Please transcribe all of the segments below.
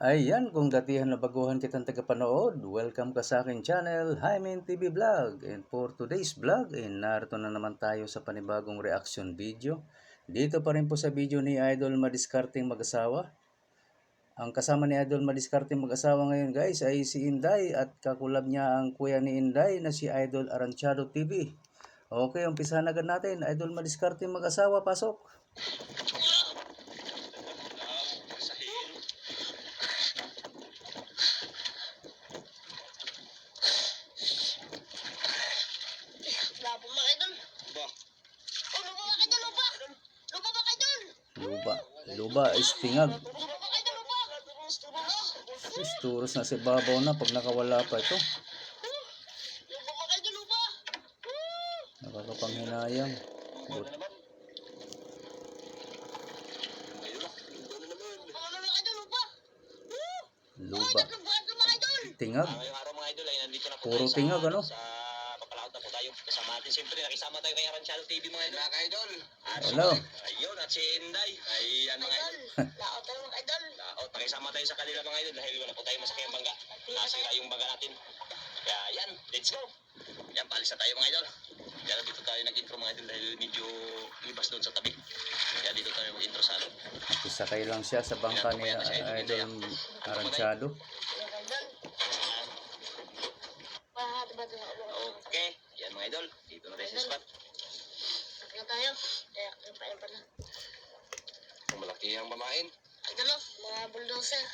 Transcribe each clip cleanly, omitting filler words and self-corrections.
Ayan, kung datihan na baguhan kitang tagapanood, welcome ka sa aking channel, Hymen TV Vlog. And for today's vlog, narito na naman tayo sa panibagong reaction video. Dito pa rin po sa video ni Idol Madiskarteng Mag-asawa. Ang kasama ni Idol Madiskarteng Mag-asawa ngayon guys ay si Inday at kakulab niya ang kuya ni Inday na si Idol Aranchado TV. Okay, umpisahan agad natin. Idol Madiskarteng Mag-asawa, pasok! Luba is tingag. Turos na si babaw na pag nakawala pa ito. Nakakapanghinayang. Luba. Tingag. Puro tingag ano? Kasama natin siyempre, nakisama tayo kay Aranchado TV mga idol. Hello. Ayun, at si Inday. Ayan mga idol. Laot tayo mga idol. Laot, nakisama tayo sa kanila mga idol dahil wala po tayo masakayang bangga. Nasira yung bangga natin. Kaya yan, let's go. Yan, paalis na tayo mga idol. Kaya dito tayo nag-intro mga idol dahil medyo libas doon sa tabi. Kaya dito tayo mag-intro sa loob. Isakay lang siya sa bangka ni Idol Aranchado. Okay, yan mga idol. Dito na tayo sa spot. Kaya tayo. Kaya pala. Malaki ang pamain. Idol, mga bulldozer.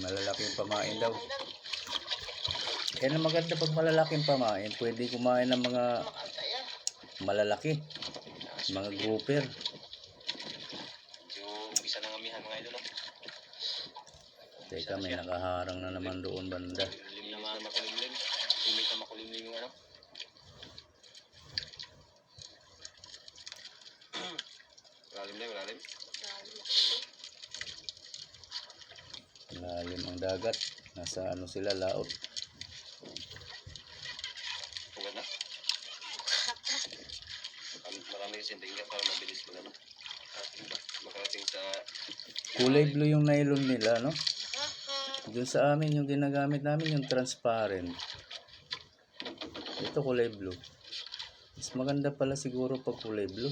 Malalaking pamain daw. Yan ang maganda pag malalaking pamain. Pwede kumain ng mga malalaki. Mga grouper. Yung umpisa ng amihan mga idol. Teka, may nakaharang na naman doon banda. Makulimlim na makulimlim. Imit na makulimlim yung ano. Malalim. Lalim ang dagat. Nasa ano sila, laot. Huwag na. Marami kasi tingin para mabilis mo na. Makarating sa... Kulay blue yung nylon nila, no? Doon sa amin, yung ginagamit namin, yung transparent. Ito kulay blue. Mas maganda pala siguro pag kulay blue.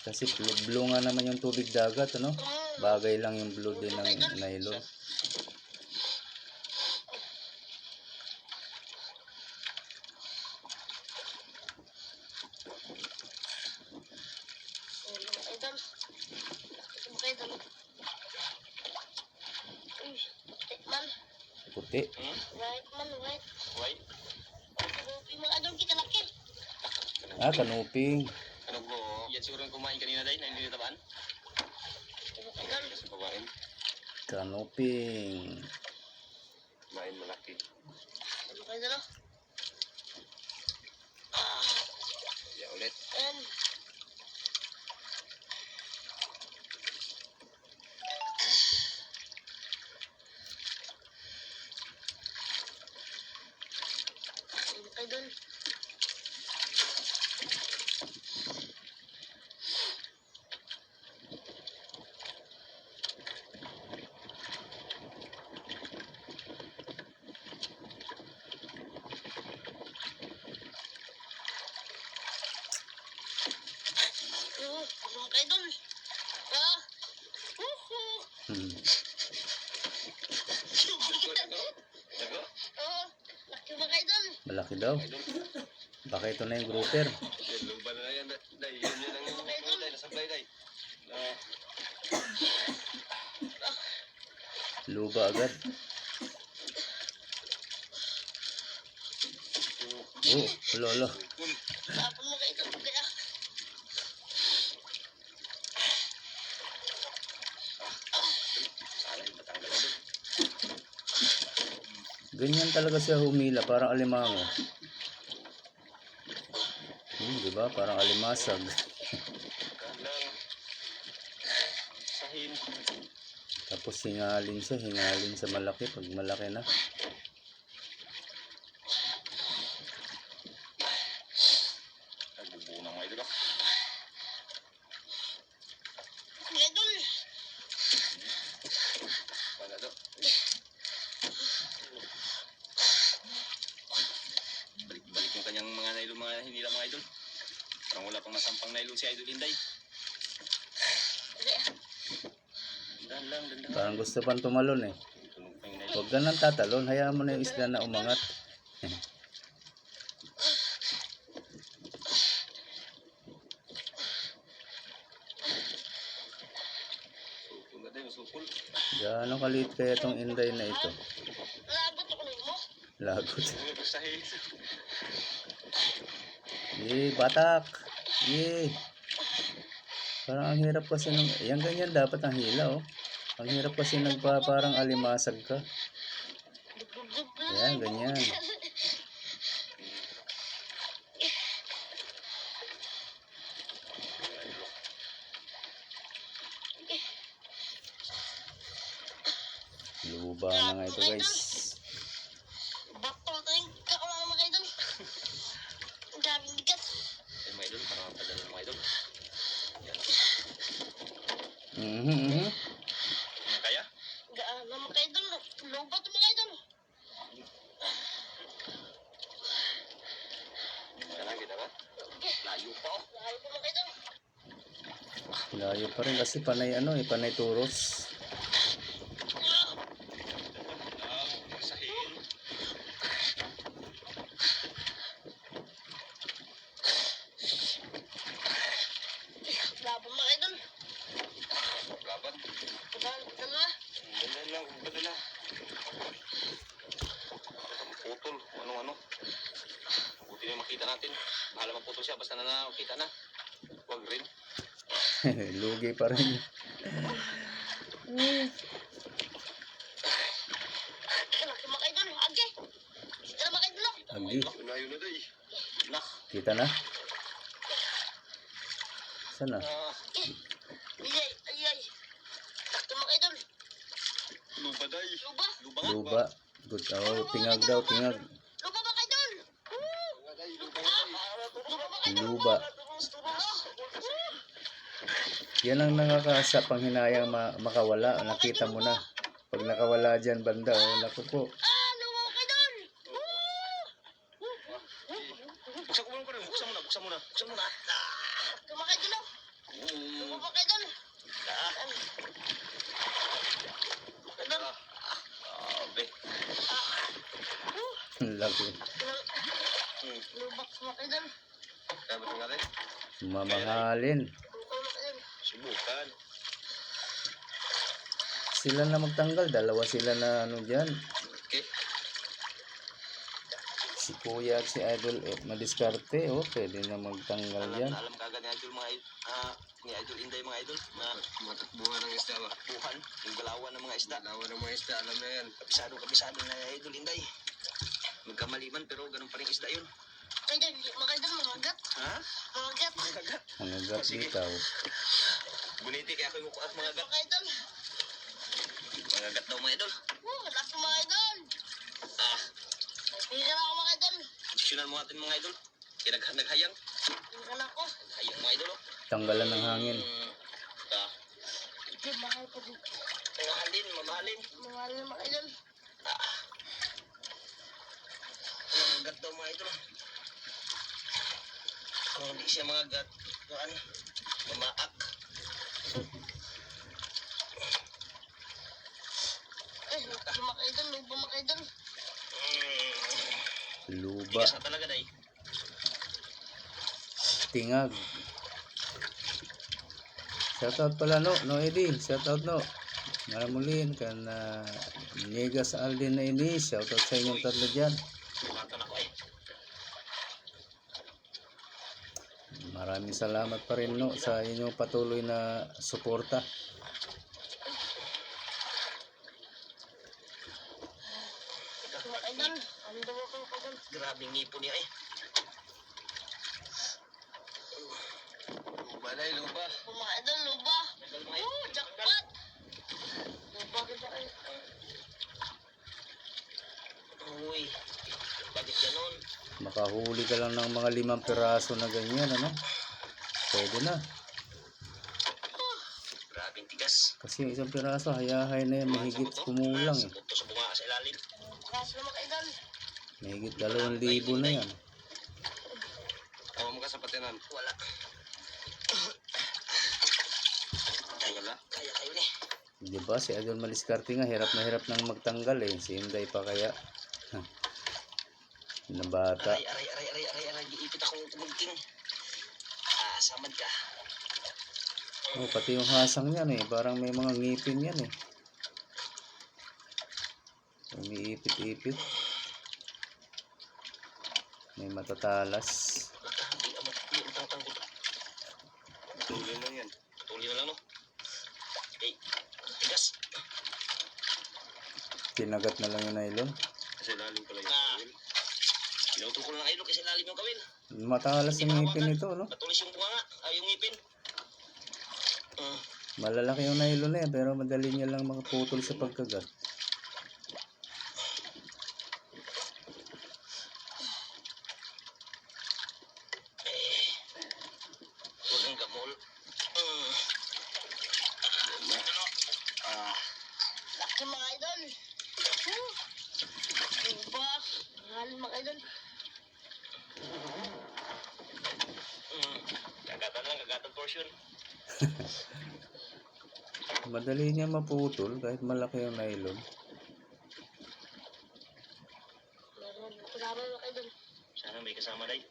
Kasi blue nga naman yung tubig dagat, ano? Bagay lang yung blue din ng nylon. Puti. White? Kanuping. Ano po? Yan siguro yung kumain kanina dahil na hindi natabaan. Kasi kumain. Kanuping. Kumain malaki. Ya ulit. Malaki daw. Baka ito na yung grouper. Lumba na yan. Yan ang nasablay day. Luba agad. Oh, lolo. Ganyan talaga siya humila, parang alimango. Diba? Parang alimasag. Tapos hingalin sa malaki pag malaki na. pang nailo si Idol Inday. Dandan lang, dandan lang. Parang gusto pang tumalon eh. Tunog pa yung nailo. Huwag ka nang tatalon, hayaan mo na yung isda na umangat. Sukul na din, sukul. Gaano kaliit kaya itong inday na ito? Labot ako mo. Lagot. Ano ba sa hit? Batak! Parang ang hirap kasi ng... Yan ganyan dapat ang hila oh. Ang hirap kasi parang alimasag ka. Yan, ganyan. Luba na nga ito guys. Baktol tayong kakulala mga idol. Ang daming bigat. Ay, mga idol, para mapadala ng mga idol. Yan. Mhm. Kaya? Gaan na mga idol. Lobat mga idol. Kaya kita ba? Layo pa oh. Lahat po mga idol. Layo pa rin kasi panay panay turos. Sa hit. Laban mga idol. Laban. Padal na. Dandan lang, padala. Putol, ano-ano. Buti na makita natin. Bahala maputol siya, basta nakita na. Huwag rin. Lugi pa rin. Laki mga idol. Age. Kita na mga idol. Agi, Layo na day. Nak. kita na. Sana? Ayay. Ayay. Ito mga idol. Luba day. Luba. Luba nga. Luba. Good. Oh, tingag daw, tingag. Luba mga idol. Luba day, luba day. Luba mga idol. Luba. Yan ang nakakasa pang hinayang makawala. Nakita mo na. Pag nakawala dyan banda, oh, naku po. Luba mga idol. Buksan ko muna pa rin. Buksan mo na, buksan mo na. Buksan mo na. Ito mga idol. Luba mga idol. Idol. Abe. Ang laki. Lubak mga idol. Kaya ba ito nga rin? Mamahalin. Subukan. Sila na magtanggal. Dalawa sila na dyan. Okay. Si Kuya at si Idol madiskarte. Oh, pwede na magtanggal dyan. Alam ka agad ni Idol ni Idol Inday mga idol na matakbuhan ng isda ba? Takbuhan, yung galawan ng mga isda. Galawan ng mga isda, alam na yan. Kabisado na Idol Inday. Magkamaliman pero ganun pa rin isda yun. Idol, mga idol, mangagat. Ha? Mangagat. Magagat. Ang agat bitaw. Buniti kaya ako yung mukuat mga gat. Mga idol. Mga gat daw mga idol. Laki mga idol. Pira na ako mga idol. Diksyonan mo natin mga idol. Naghayang. Pira na ako. Hayang mga idol. Tanggalan ng hangin. Hindi, mahal pa din. Mamahalin. Mahal na mga idol. Mga gat daw mga idol. Kung hindi siya mga gat, mamaak. Mga idol, lupa mga idol. Luba. Tigas na talaga day. Tingag. Shoutout pala no Eddie. Shoutout no. Maramulin kan Niegas Aldin na ini. Shoutout sa inyong tatlo dyan. Bukatan ako eh. Maraming salamat pa rin no sa inyong patuloy na suporta. Mga idol, ano daw ako mga idol? Grabe ngipo niya eh. Luba day, luba. Mga idol, luba. Jackpot. Luba kita ay. Uy, bakit ganon? Makahuli ka lang ng mga 5 piraso na ganyan ano. Pwede na. Grabing tigas. Kasi yung isang piraso hayahay na yan. Mahigit kumulang eh. Sabot to sa bunga sa ilalim. Kaso na mga idol. Mahigit 2,000 na yan. Tawa mo ka sa patinan. Wala. ha? Kaya kayo ni. Di ba si Idol Maliskarte nga hirap na hirap nang magtanggal eh. Si Inday pa kaya. Na bata. Aray. Giipit akong tumugking. Samad ka. Oh, pati yung hasang niyan eh. Parang may mga ngipin yan eh. Umiipit-ipit. May matatalas. Di ang tanggol. Tuloy lang yan. Tuloy na lang, no? Okay. Tigas. Kinagat na lang yung nylon. Kasi lalim pala yung kawil. Pinutol ko lang ang ilog kasi lalim yung kawil. Matalas yung ngipin nito, no? Matulis yung bunga, yung ngipin. Malalaki yung nylon na yan, pero madali niya lang makaputol sa pagkagat. Huwag ang gamol. Laki mga idol. Diba? Mahal mga idol. Kagatan portion. Madali niya maputol kahit malaki yung nylon. Meron kasama mga idol. Sana may kasama, Day.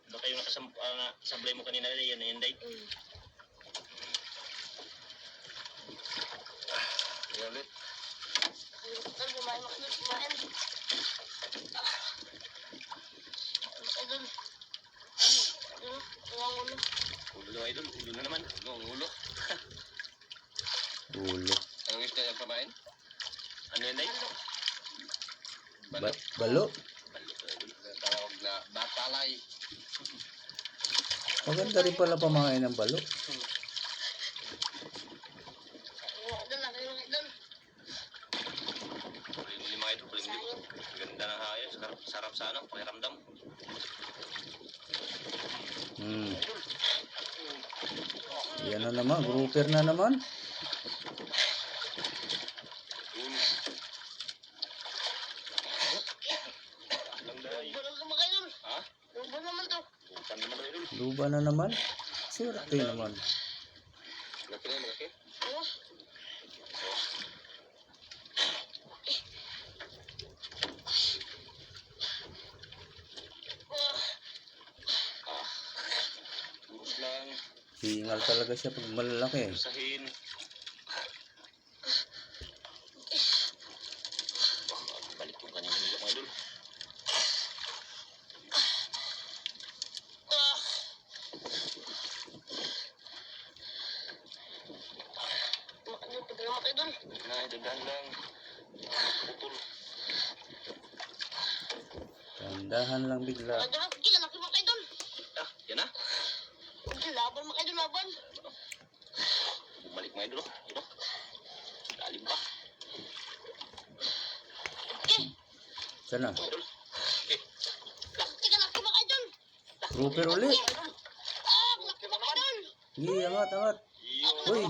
Ano kayo nakasablay mo kanina, Day? Yan, Day. Yan ulit. Idol, kumain mga idol. Kumain. Mga idol. Ang ulo. Ulo, Idol. Ulo na naman. Ulo. Ulo. Anong gusto yung pamain? Ano yan, Day? Balo. Tawag na batalay. Maganda rin pala pamakain ng balo. Mga idol, laki mga idol. Kuling-kuling mga Idol. Kuling-kuling. Ganda ng hayos. Sarap sa ano. Pakiramdam. Yan na naman. Grouper na naman. Bulog mga idol. Ha? Bulog naman to. Bukan naman, Idol. Luba na naman. Swerte naman. Laki na, malaki. Ano? Urus lang. Hingal talaga siya pag malalaki. Usahin. Balik ko kanina nila mga Idol. Mga idol, pagkala mga idol. Dahan lang. Putol. Tandahan lang bigla. Mga idol, sige, laki mga idol. Yan na. Sige, laban mga idol, laban. Bumalik mga Idol. Ito. Lalim pa. Okay. Sana. Idol. Okay. Sige, laki mga idol. Grouper ulit. Laki mga idol. Sige, angat. Yun. Uy,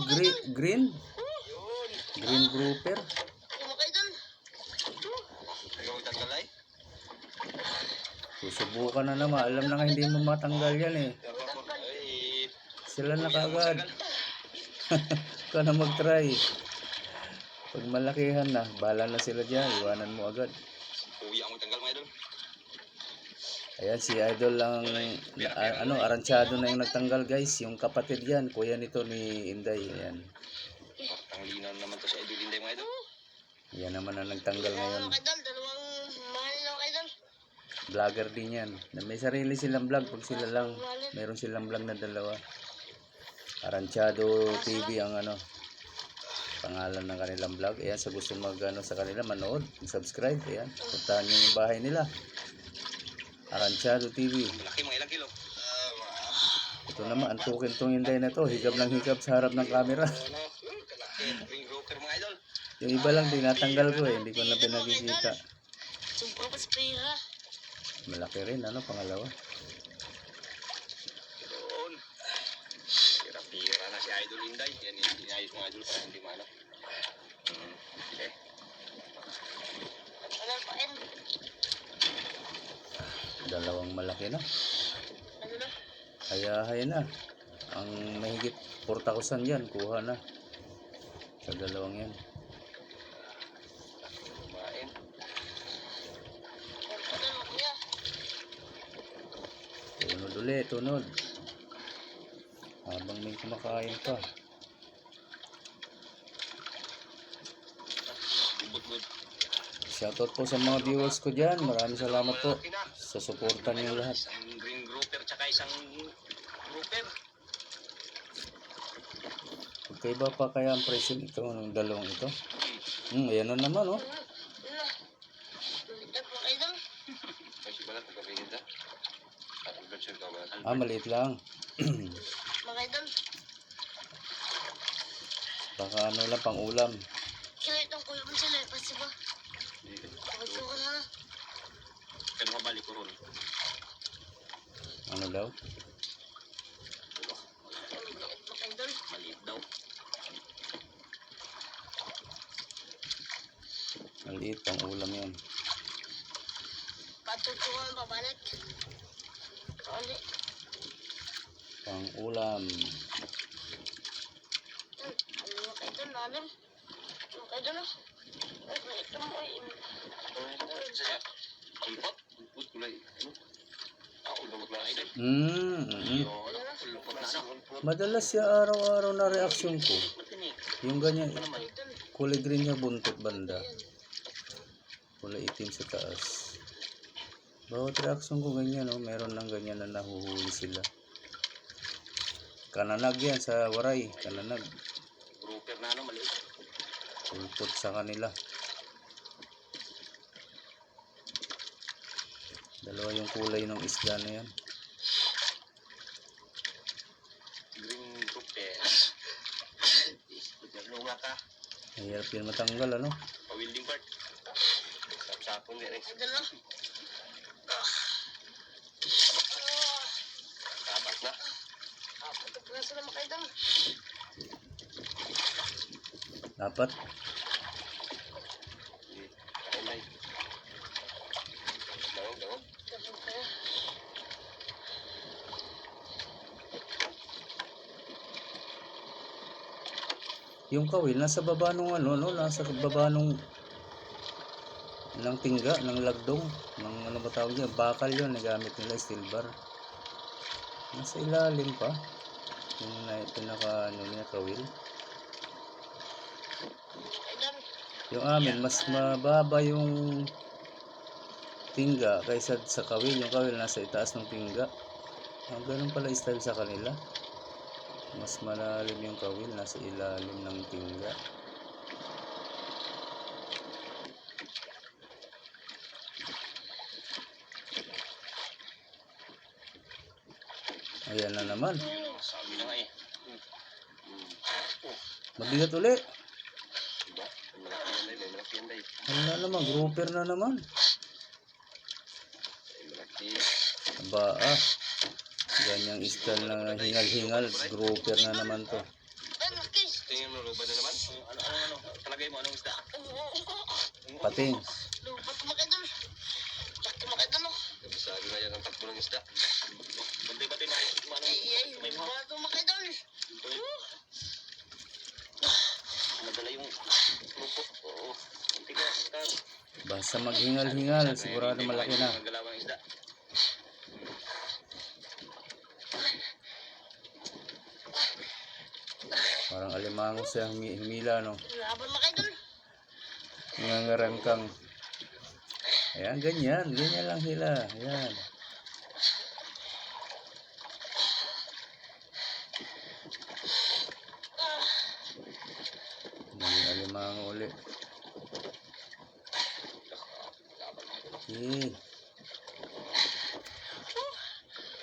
green. Yun. Green grouper. Laki mga idol. Ikaw tanggalay. Susubukan na naman. Alam na nga hindi mo matanggal yan eh. Ay. Sila na kagad. Ka na mag-try. Pag malakihan na, bahala na sila dyan. Iwanan mo agad. Uwi ang tanggal mga Idol. Ayan, si Idol lang, aransyado na yung nagtanggal guys. Yung kapatid yan, kuya nito ni Inday. Ayan. Tanglina naman to sa Idol Inday mga Idol. Yan naman ang nagtanggal ngayon. Mga idol, dalawang mahal na mga idol. Vlogger din yan. May sarili silang vlog pag sila lang. Meron silang vlog na dalawa. Aransyado TV ang pangalan ng kanilang vlog. Ayan, sa gusto sa kanila, manood, subscribe. Ayan, puntahan nyo yung bahay nila. Aransyado TV. Malaki mga ilang kilo. Ito naman, antukin tong Inday na to. Higab ng higab sa harap ng camera. Kalaki. Ring rocker mga Idol. Yung iba lang, tinatanggal ko eh. Hindi ko na pinagkikita. Sumpah pa sa pera. Malaki rin, pangalawa. Doon. Pira-pira na si Idol Inday. Yan yung inayos mga Idol para hindi maano. Okay. Ano pa yan? Dalawang malaki na. Ano na? Hayahay na. Ang mahigit 4,000 yan, kuha na. Sa dalawang yan. Kumain. Idol, kuya. Tunod ulit, tunod. Habang may kumakain pa. Good. Shoutout po sa mga viewers ko dyan. Maraming salamat po Malaki na. sa suporta niyo lahat. Isang green grouper tsaka isang grouper. Magkaiba pa kaya ang presyo nito ng dalawang ito? Ayan na naman oh. Lumitag mga idol. Kasi balat magkabingin ta. At ang version ka balat. Maliit lang. Mga idol. Baka ano lang pang ulam. Kaya itong kuya mo sila. Pasi ba? Pagsukan na. Kano ka balik ko ron? Ano daw? Maliit mga idol. Maliit daw. Maliit pang ulam yan. Patutungan pabalik. Kali. Pang ulam. Ano mga idol namin? Mga idol ah. Ay, maliit na mo. Kulpot? Kulpot kulay. Ako lumot na idol. Ano na? Madalas siya araw-araw na reaksyon ko. Matinig. Yung ganyan, Idol. kulay green niya buntot banda. Kulay itim sa taas. Bawat reaksyon ko ganyan, oh, meron ng ganyan na nahuhuli sila. Kananag yan sa waray. Kananag. Grouper na ano, maliit. Pulpot sa kanila. Dalawa yung kulay ng isda na yan. Green grouper. Lunga ka. Mahirap yan matanggal, ano? Pa-wielding part. Sapsapon din eh. Idol ah. Tapas na. Patok na sila mga idol. Dapat. Ay. Dawag. Tapos kaya. Yung kawil, nasa baba nung ano, no? Nasa baba nung ng tingga, ng lagdong, ng ano ba tawag niya? Bakal yun, nagamit nila, steel bar. Nasa ilalim pa. Yung pinaka, ano niya, kawil. Idol. Yung amin, mas mababa yung tingga kaysa sa kawil. Yung kawil nasa itaas ng tingga. Ganun pala style sa kanila. Mas malalim yung kawil, nasa ilalim ng tingga. Ayan na naman. Sabi na nga eh. Mabigat uli. Diba? May malaki yan day. Ano na naman, grouper na naman. May malaki. Aba ganyang style na hingal-hingal. Grouper na naman to. Ay, laki. Tingin mo, luba na naman? Ano? Talagay mo, anong isda? Pating. Lupat mga idol. Laki mga idol oh. Sabi nga yan ang takbo ng isda. Bantay-bantay na kayo. Ay, lupat mga idol. Nadala yung lupot. Oo. Tigas. Basta maghingal-hingal, sigurado malaki na. Ang galawang isda. Parang alimango siya humila, no? Laban mga idol. Nangangarangkang. Ayan, ganyan. Ganyan lang sila. Ayan. Naging alimango ulit. Okay.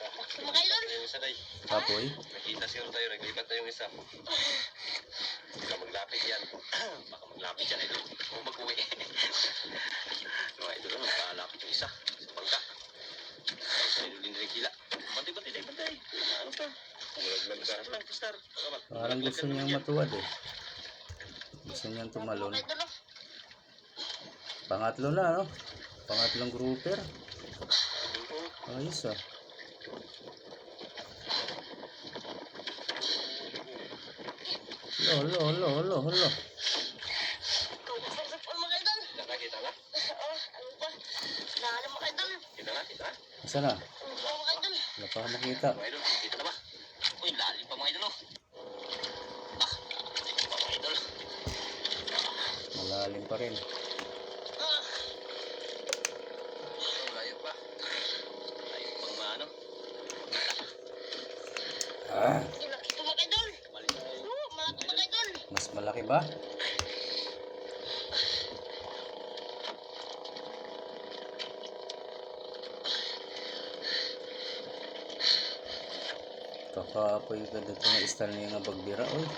Laki mga idol. Yung isa day. Tapoy. Nakita siguro tayo. Naglipat tayo yung isa. Baka maglapit yan. Baka maglapit yan ito. Kung mag-uwi. Mga ito lang. Makalapit yung isa. Sa bangka. Sa idulin rin kila. Bantay. Ano pa? Malaglag ka. Pastar. Parang gusto niyang matuwad eh. Gusto niyang tumalon. Mga idol oh. Pangatlo na, no? Pangatlong grouper. Ayos ah. Olo. Kapag mga idol. Kita na? Oh, ano ba? Nalo mga idol. Kita na? Asa na? Oh, mga idol. Wala pa akong makita. Mga idol, kita na ba? Uy, lalim pa mga idol, oh. Lalim pa mga idol. Malalim pa rin. Layo pa. Layo pang ano. Ito mga idol. Malaki mga idol. Mas malaki ba? Kakaapoy ka dito nga istal niya nga bagbira. Uy.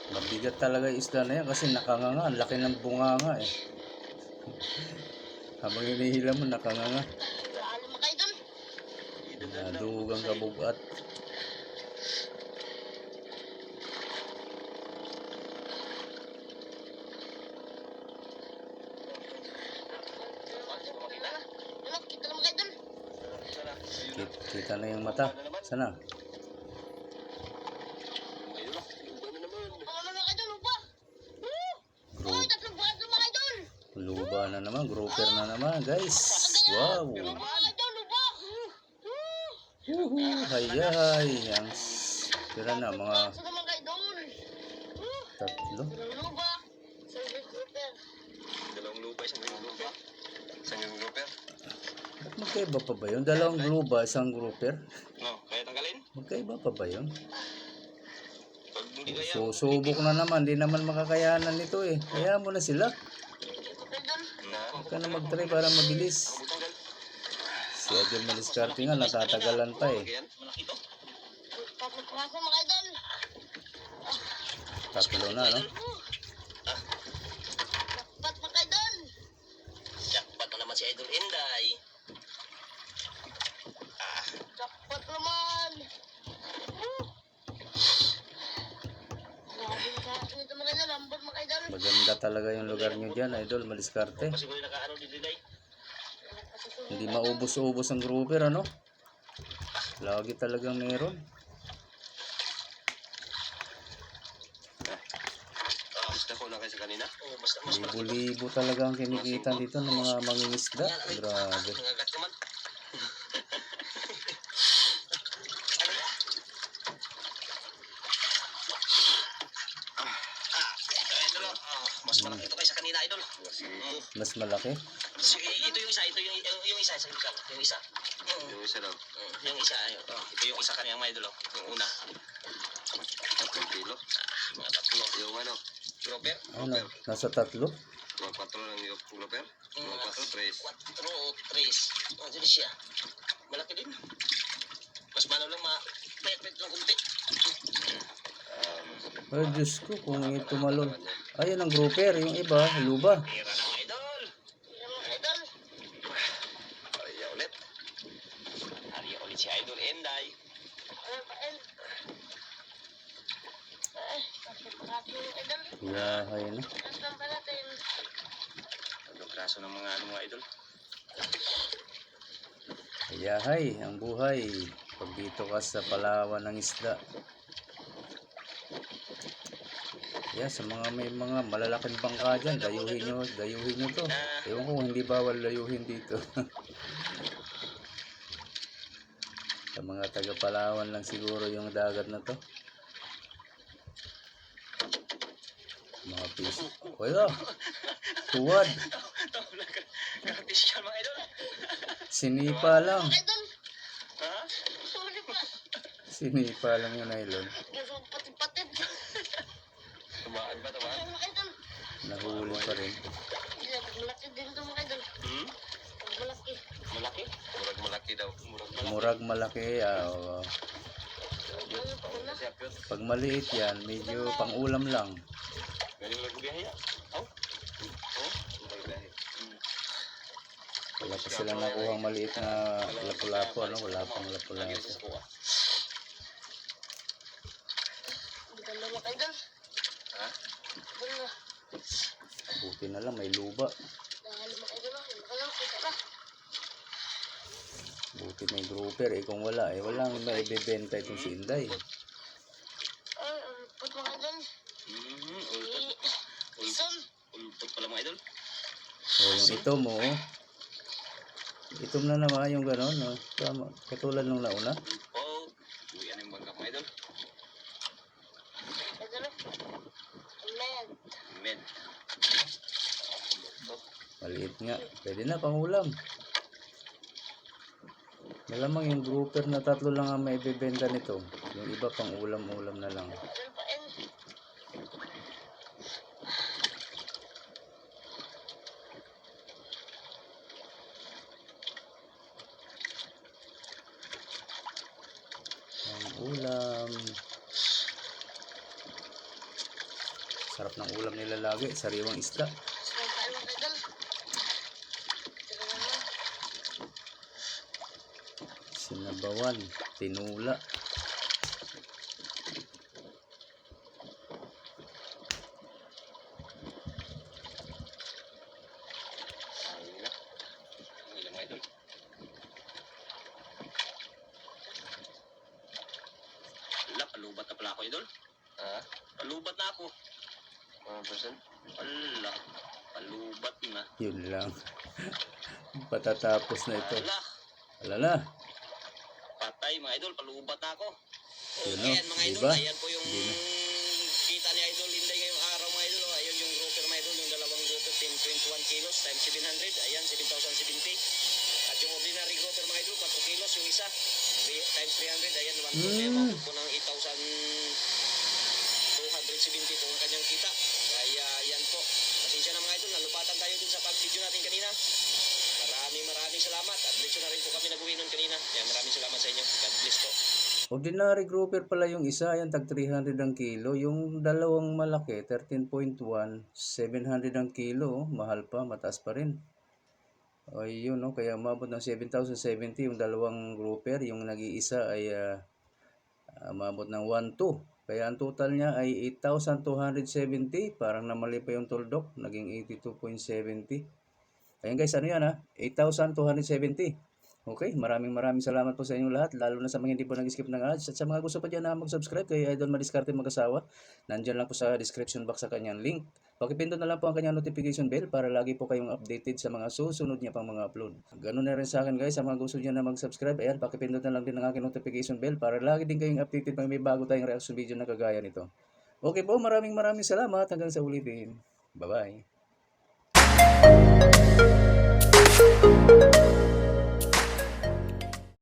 Mabigat talaga yung isda na yan kasi nakanganga. Ang laki ng bunganga eh. Habang hinihila mo nakanganga. Lalo mga idol. Nadugang kabugat. Ano, kita na mga idol. Kita na yung mata. Sana? Ano mga idol, lupa. Uy, tatlong buhat na mga idol. Luba na naman. Grouper na naman guys. Wow. Mga idol, lupa. Hayay. Ang tira na mga Sa mga idol. tatlo. Lupa. Sa grouper. Dalawang lupa, isang lupa. Isang grouper. Ba't magkaiba pa ba yun? Dalawang luba, isang grouper? No, kaya tanggalin? Magkaiba pa ba yun? Pag hindi kaya, Susubok na naman. Di naman makakayanan nito eh. Kaya mo na sila. Idol. Huwag ka na mag-try para mabilis. tanggal. Si Adel Maliscarte nga natatagalan pa eh. Yan, malaki to. Tatlong buhat na mga idol. Tatlo na no? Dapat mga idol. Jackpot na naman si Idol Inday. Dapat naman. Grabe ka. Ito mga idol, lambot mga idol. Maganda talaga yung lugar nyo dyan, Idol Maliscarte. Kasi kung nakaano dito Inday. Hindi maubos-ubos ang grouper ano? Lagi talagang meron. Basta ko na kayo sa kanina. Oo, basta mas malaki to. Libo-libo talaga ang kinikita dito ng mga mangingisda. Grabe. Nangagat naman. Idol, mas malaki ito kaysa kanina, Idol. Mas malaki. Sige, ito yung isa, yung isa sa likod, yung isa. Yung isa daw. Yung isa, ayun. Ito yung isa kaniyang mga Idol, yung una. 3 kilo? Mga 3. Yung ano? Grouper? Ano? Nasa tatlo? Mga 4 lang yung grouper? Mga 4, 3. 4 o 3. Ano din siya? Malaki din. Mas mano lang, pet lang kunti. Ay, Diyos ko, kung ito malon. Ayun ang grouper, yung iba, luba. Tira na mga Idol. Yan mga idol. Arya ulit. Arya ulit si Idol Enday. Ano pa el? Dapat marami mga idol. Yahay na. Tapos lang pa natin. Ang braso ng mga mga Idol. Yahay, ang buhay. Pag dito ka sa Palawan ng isda. Yeah, sa mga may mga malalaking bangka dyan, dayuhin nyo to. Ewan ko kung hindi bawal layuhin dito. Sa mga taga Palawan lang siguro yung dagat na to. Mga piso. Wala. Tuwad. Official mga Idol. Sinipa lang. Mga idol. Ha? Sorry pa. Sinipa lang yung nylon. Gasong patid-patid. Tumaan ba, tumaan? Mga idol. Nahuli pa rin. Malaki din ito mga idol. Malaki. Malaki? Murag malaki daw. Murag malaki. Oo. Ano pa una? Pag maliit yan, medyo pang-ulam lang. Galing lang biyahe ya. Aw. Oh, biyahe. Wala pa silang nakuhang maliit na lapu-lapu. Ano? Wala pang lapu-lapu. Ganda mga idol. Ha? Ganda. Buti na lang, may luba. Dahil mga idol. Yung mga lang. Kita na. Buti may grouper eh. Kung wala eh, walang maibibenta itong si Inday. Ay, ulpot mga idol. Isom. Ulpot pala mga idol. O yung itom mo, itom na naman yung gano'n. No? Tama. Katulad nung nauna. Ulpot. Uwi ano yung bangka mga idol. Idol. Med. Med. Maliit nga. Pwede na, pangulam. Malamang yung grouper na 3 lang ang maibibenta nito. Yung iba pang ulam-ulam na lang. Idol pa en. Ang ulam. Sarap ng ulam nila lagi. Sariwang isda. Sumakaan mga idol. Tignan mo. Sinabawan. Tinula. Ayun na. Uwi na mga idol. Wala, palubat na pala ako idol. Ha? Palubat na ako. 100%? Wala. Palubat na. Yun lang. Patatapos na ito. Wala. Wala na. Patay mga idol, palubat na ako. Yun, Okay, no? yan mga idol, Diba? ayan po yung Hindi na. kita ni Idol Inday ngayong araw mga idol. Ayun yung grouper mga idol, yung dalawang grouper, 21 kilos times 700, ayan 7,070. At yung ordinary grouper mga idol, 4 kilos yung isa, times 300, ayan 1 kaya mabot po ng 8,270 po ang kanyang kita. Kaya yan po, pasensya na mga idol, nalupatan tayo dun sa pag-video natin kanina. Maraming salamat at diretso na rin po kami nag-uwi nun kanina. Yan, maraming salamat sa inyo. God bless po. Ordinary grouper pala yung isa, yan tag 300 ang kilo. Yung dalawang malaki, 13.1, 700 ang kilo. Mahal pa, mataas pa rin. Ayun, no? Kaya umabot ng 7,070 yung dalawang grouper. Yung nag-iisa ay umabot ng 1,2. Kaya ang total niya ay 8,270. Parang namali pa yung tuldok, naging 82.70. Ayan guys, ano yan ha? 8,270. Okay, maraming salamat po sa inyong lahat, lalo na sa mga hindi po nag-skip ng ads. At sa mga gusto pa dyan na mag-subscribe kay Idol Madiskarte Mag-asawa, nandyan lang po sa description box sa kanyang link. Pakipindot na lang po ang kanyang notification bell para lagi po kayong updated sa mga susunod niya pang mga upload. Ganun na rin sa akin guys, sa mga gusto dyan na mag-subscribe, ayan, pakipindot na lang din ang aking notification bell para lagi din kayong updated pag may bago tayong reaction video na kagaya nito. Okay po, maraming salamat. Hanggang sa ulitin. Bye-bye.